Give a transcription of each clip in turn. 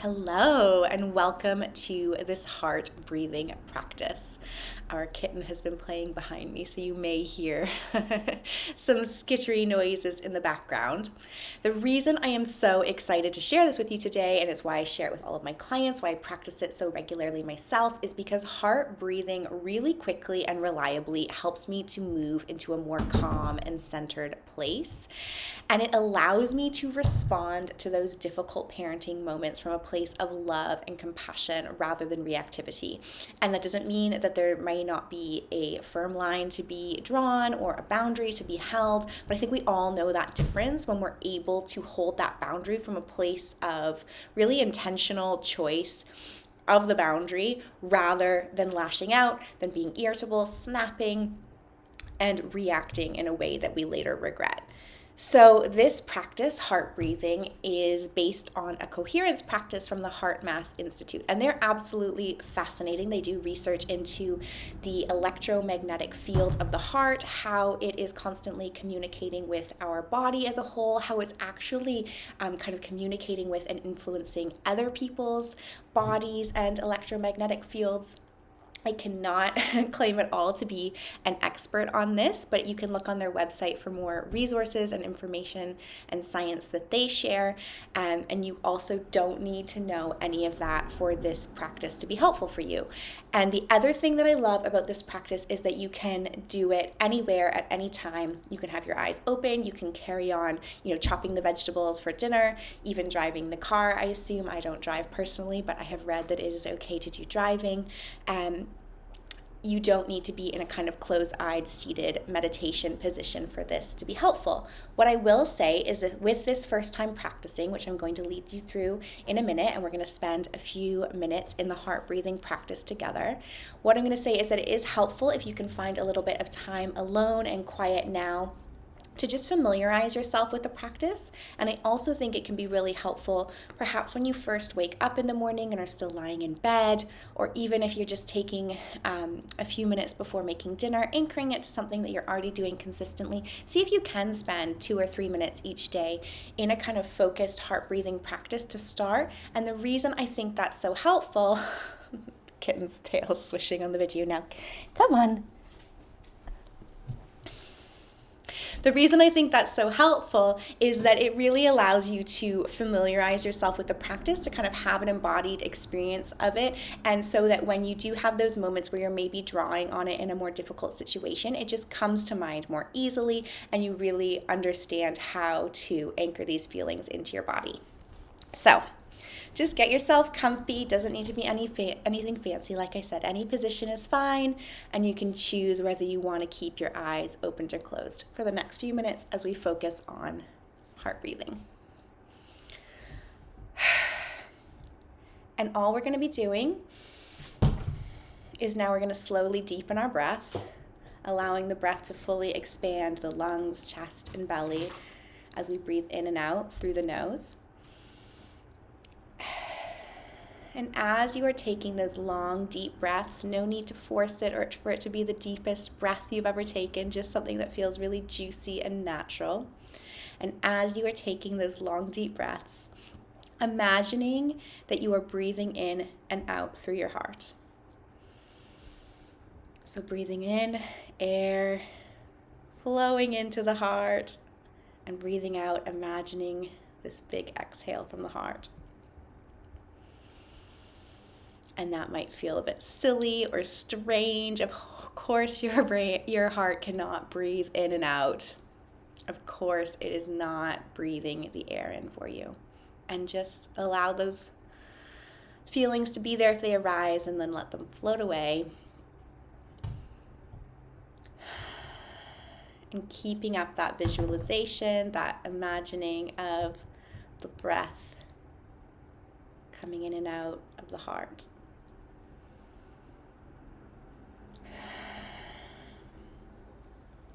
Hello, and welcome to this heart breathing practice. Our kitten has been playing behind me, so you may hear some skittery noises in the background. The reason I am so excited to share this with you today, and it's why I share it with all of my clients, why I practice it so regularly myself, is because heart breathing really quickly and reliably helps me to move into a more calm and centered place. And it allows me to respond to those difficult parenting moments from a place of love and compassion rather than reactivity. And that doesn't mean that there may not be a firm line to be drawn or a boundary to be held, but I think we all know that difference when we're able to hold that boundary from a place of really intentional choice of the boundary rather than lashing out, than being irritable, snapping, and reacting in a way that we later regret. So this practice, heart breathing, is based on a coherence practice from the HeartMath Institute. And they're absolutely fascinating. They do research into the electromagnetic field of the heart, how it is constantly communicating with our body as a whole, how it's actually kind of communicating with and influencing other people's bodies and electromagnetic fields. I cannot claim at all to be an expert on this, but you can look on their website for more resources and information and science that they share. And you also don't need to know any of that for this practice to be helpful for you. And the other thing that I love about this practice is that you can do it anywhere at any time. You can have your eyes open, you can carry on, chopping the vegetables for dinner, even driving the car. I assume I don't drive personally, but I have read that it is okay to do driving. You don't need to be in a kind of closed-eyed, seated meditation position for this to be helpful. What I will say is that with this first time practicing, which I'm going to lead you through in a minute, and we're going to spend a few minutes in the heart breathing practice together, what I'm going to say is that it is helpful if you can find a little bit of time alone and quiet now to just familiarize yourself with the practice. And I also think it can be really helpful perhaps when you first wake up in the morning and are still lying in bed, or even if you're just taking a few minutes before making dinner, anchoring it to something that you're already doing consistently. See if you can spend 2 or 3 minutes each day in a kind of focused heart breathing practice to start. And the reason I think that's so helpful, kitten's tail swishing on the video now, come on. The reason I think that's so helpful is that it really allows you to familiarize yourself with the practice, to kind of have an embodied experience of it. And so that when you do have those moments where you're maybe drawing on it in a more difficult situation, it just comes to mind more easily and you really understand how to anchor these feelings into your body. So just get yourself comfy. Doesn't need to be anything fancy. Like I said, any position is fine, and you can choose whether you want to keep your eyes open or closed for the next few minutes as we focus on heart breathing. And all we're going to be doing is now we're going to slowly deepen our breath, allowing the breath to fully expand the lungs, chest, and belly as we breathe in and out through the nose. And as you are taking those long, deep breaths, no need to force it or for it to be the deepest breath you've ever taken, just something that feels really juicy and natural. And as you are taking those long, deep breaths, imagining that you are breathing in and out through your heart. So breathing in, air flowing into the heart, and breathing out, imagining this big exhale from the heart. And that might feel a bit silly or strange. Of course, your heart cannot breathe in and out. Of course, it is not breathing the air in for you. And just allow those feelings to be there if they arise, and then let them float away. And keeping up that visualization, that imagining of the breath coming in and out of the heart.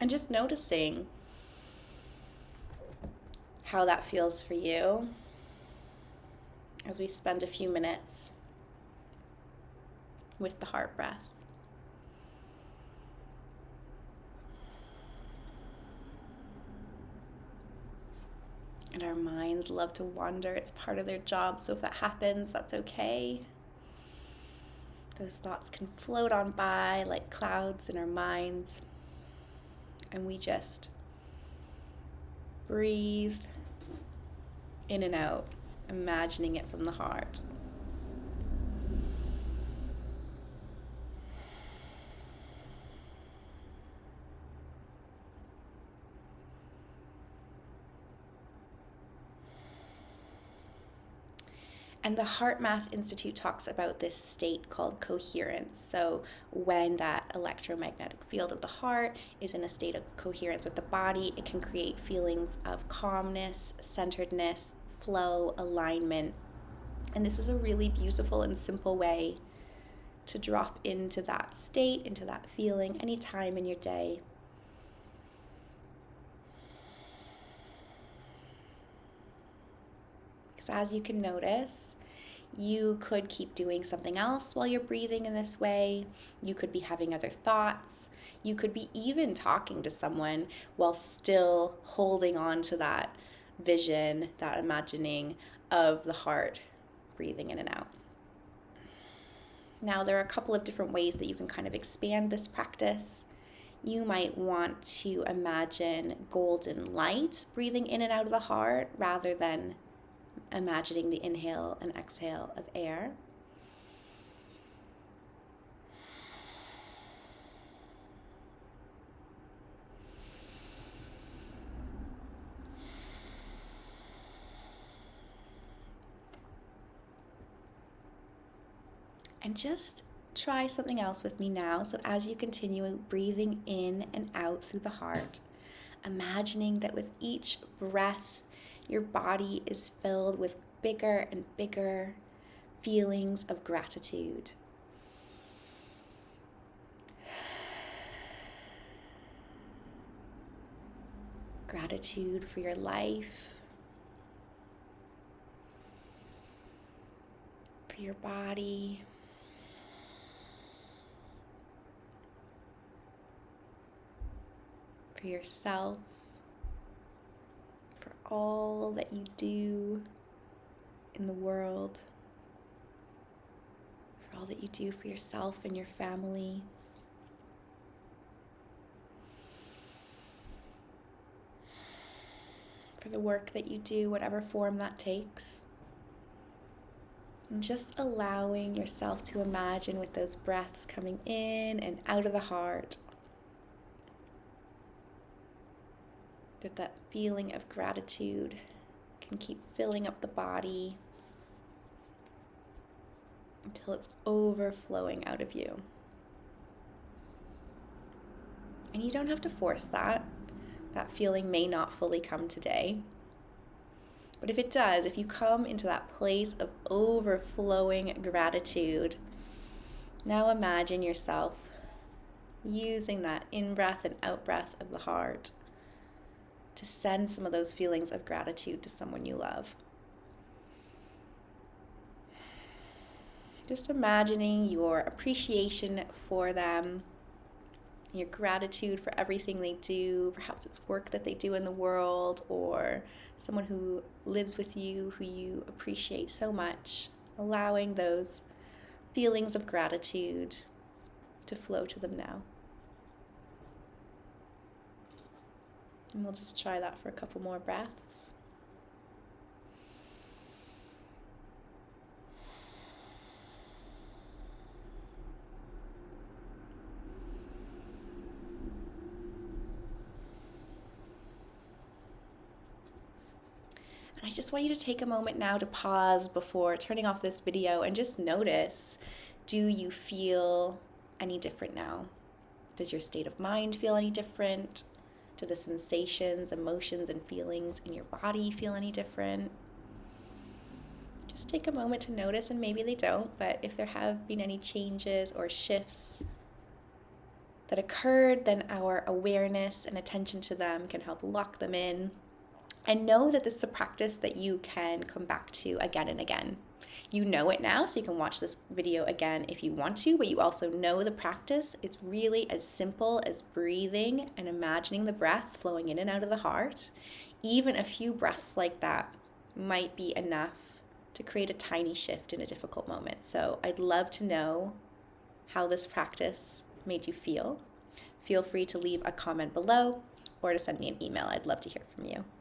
And just noticing how that feels for you as we spend a few minutes with the heart breath. And our minds love to wander. It's part of their job. So if that happens, that's okay. Those thoughts can float on by like clouds in our minds. And we just breathe in and out, imagining it from the heart. And the HeartMath Institute talks about this state called coherence. So when that electromagnetic field of the heart is in a state of coherence with the body, it can create feelings of calmness, centeredness, flow, alignment. And this is a really beautiful and simple way to drop into that state, into that feeling anytime in your day. As you can notice, you could keep doing something else while you're breathing in this way. You could be having other thoughts. You could be even talking to someone while still holding on to that vision, that imagining of the heart breathing in and out. Now, there are a couple of different ways that you can kind of expand this practice. You might want to imagine golden light breathing in and out of the heart rather than imagining the inhale and exhale of air. And just try something else with me now. So as you continue breathing in and out through the heart, imagining that with each breath, your body is filled with bigger and bigger feelings of gratitude. Gratitude for your life, for your body, for yourself, for all that you do in the world, for all that you do for yourself and your family. For the work that you do, whatever form that takes. And just allowing yourself to imagine with those breaths coming in and out of the heart, that feeling of gratitude can keep filling up the body until it's overflowing out of you. And you don't have to force that. That feeling may not fully come today. But if it does, if you come into that place of overflowing gratitude, now imagine yourself using that in-breath and out-breath of the heart to send some of those feelings of gratitude to someone you love. Just imagining your appreciation for them, your gratitude for everything they do, perhaps it's work that they do in the world, or someone who lives with you who you appreciate so much, allowing those feelings of gratitude to flow to them now. And we'll just try that for a couple more breaths. And I just want you to take a moment now to pause before turning off this video and just notice, do you feel any different now? Does your state of mind feel any different? Do the sensations, emotions, and feelings in your body feel any different? Just take a moment to notice, and maybe they don't, but if there have been any changes or shifts that occurred, then our awareness and attention to them can help lock them in. And know that this is a practice that you can come back to again and again. You know it now, so you can watch this video again if you want to, but you also know the practice. It's really as simple as breathing and imagining the breath flowing in and out of the heart. even a few breaths like that might be enough to create a tiny shift in a difficult moment. So I'd love to know how this practice made you feel. Feel free to leave a comment below or to send me an email. I'd love to hear from you.